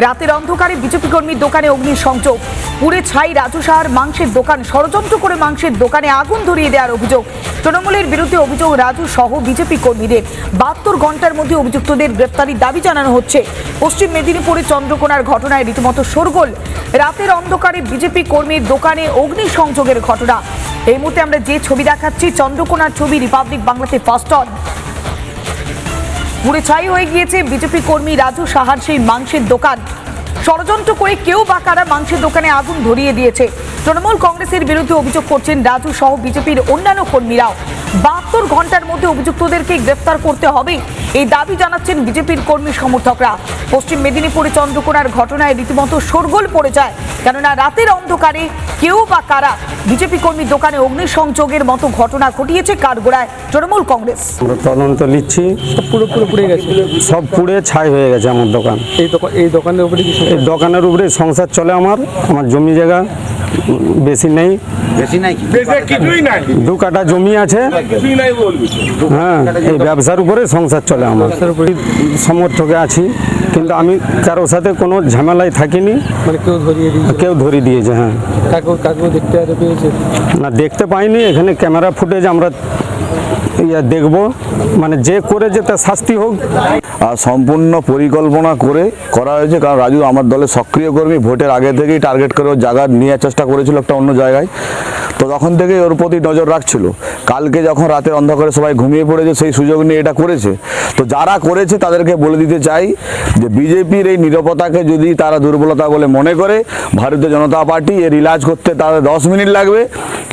রাতের অন্ধকারে বিজেপি কর্মীর দোকানে অগ্নিসংযোগ, পুড়ে ছাই রাজু সাহার মাংসের দোকান। ষড়যন্ত্র করে মাংসের দোকানে আগুন ধরিয়ে দেওয়ার অভিযোগ। তৃণমূলের বিরুদ্ধে অভিযোগ রাজু সহ বিজেপি কর্মীদের। 72 ঘন্টার মধ্যে অভিযুক্তদের গ্রেপ্তারির দাবি জানানো হচ্ছে। পশ্চিম মেদিনীপুরে চন্দ্রকোনার ঘটনায় রীতিমতো শোরগোল। রাতের অন্ধকারে বিজেপি কর্মীর দোকানে অগ্নিসংযোগের ঘটনা। এই মুহূর্তে আমরা যে ছবি দেখাচ্ছি, চন্দ্রকোনার ছবি, রিপাবলিক বাংলাতে ফার্স্ট অন। পুড়ে ছাই হয়ে গিয়েছে বিজেপি কর্মী রাজু সাহার সেই মাংসের দোকান। ষড়যন্ত্র করে কেউ বা কারা মাংসের দোকানে আগুন ধরিয়ে দিয়েছে। তৃণমূল কংগ্রেসের বিরুদ্ধে অভিযোগ করছেন রাজু সহ বিজেপির অন্যান্য কর্মীরাও। 72 ঘন্টার মধ্যে অভিযুক্তদেরকে গ্রেফতার করতে হবে, এই দাবি জানাচ্ছেন বিজেপির কর্মী সমর্থকরা। পশ্চিম মেদিনীপুরে চন্দ্রকোনার ঘটনায় রীতিমতো শোরগোল পড়ে যায়, কেননা রাতের অন্ধকারে কেউ বা কারা বিজেপি কর্মীর দোকানে অগ্নিসংযোগের মতো ঘটনা ঘটিয়েছে কাঠগোড়ায় তৃণমূল কংগ্রেস। তদন্ত নিচ্ছি, পুরো পুড়ে গেছে, সব পুড়ে ছাই হয়ে গেছে আমার দোকান। এই দোকানের উপরে কি এই দোকানের উপরে সংসার চলে আমার জমি জায়গা বেশি নেই, কিছুই নাই, 2 কাঠা জমি আছে। কিছুই নাই বলবি। হ্যাঁ, এই ব্যবসার উপরে সংসার চলে আমার। সমর্থকে আছি, কিন্তু আমি কারোর সাথে কোনো ঝামেলায় থাকিনি। মানে কেউ ধরিয়ে দিয়েছে। হ্যাঁ, কাকেও দেখতে পেয়েছে না, দেখতে পাইনি। এখানে ক্যামেরা ফুটেজ আমরা দেখব, মানে যে করেছে তার শাস্তি হোক। আর সম্পূর্ণ পরিকল্পনা করে করা হয়েছে, কারণ রাজু আমার দলের সক্রিয় কর্মী। ভোটের আগে থেকেই টার্গেট করে ওর জায়গা নেওয়ার চেষ্টা করেছিল একটা অন্য জায়গায়, তো তখন থেকেই ওর প্রতি নজর রাখছিল। কালকে যখন রাতের অন্ধকারে সবাই ঘুমিয়ে পড়েছে, সেই সুযোগ নিয়ে এটা করেছে। তো যারা করেছে তাদেরকে বলে দিতে চাই যে বিজেপির এই নিরাপত্তাকে যদি তারা দুর্বলতা বলে মনে করে, ভারতীয় জনতা পার্টি এর ইলাজ করতে তাদের 10 মিনিট লাগবে।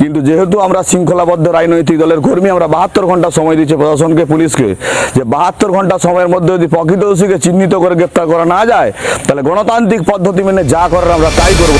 কিন্তু যেহেতু আমরা শৃঙ্খলাবদ্ধ রাজনৈতিক দলের কর্মী, আমরা 72 ঘন্টা সময় দিচ্ছি প্রশাসনকে, পুলিশকে, যে 72 ঘন্টা সময়ের মধ্যে যদি প্রকৃত দোষীকে চিহ্নিত করে গ্রেপ্তার করা না যায়, তাহলে গণতান্ত্রিক পদ্ধতি মেনে যা করার আমরা তাই করব।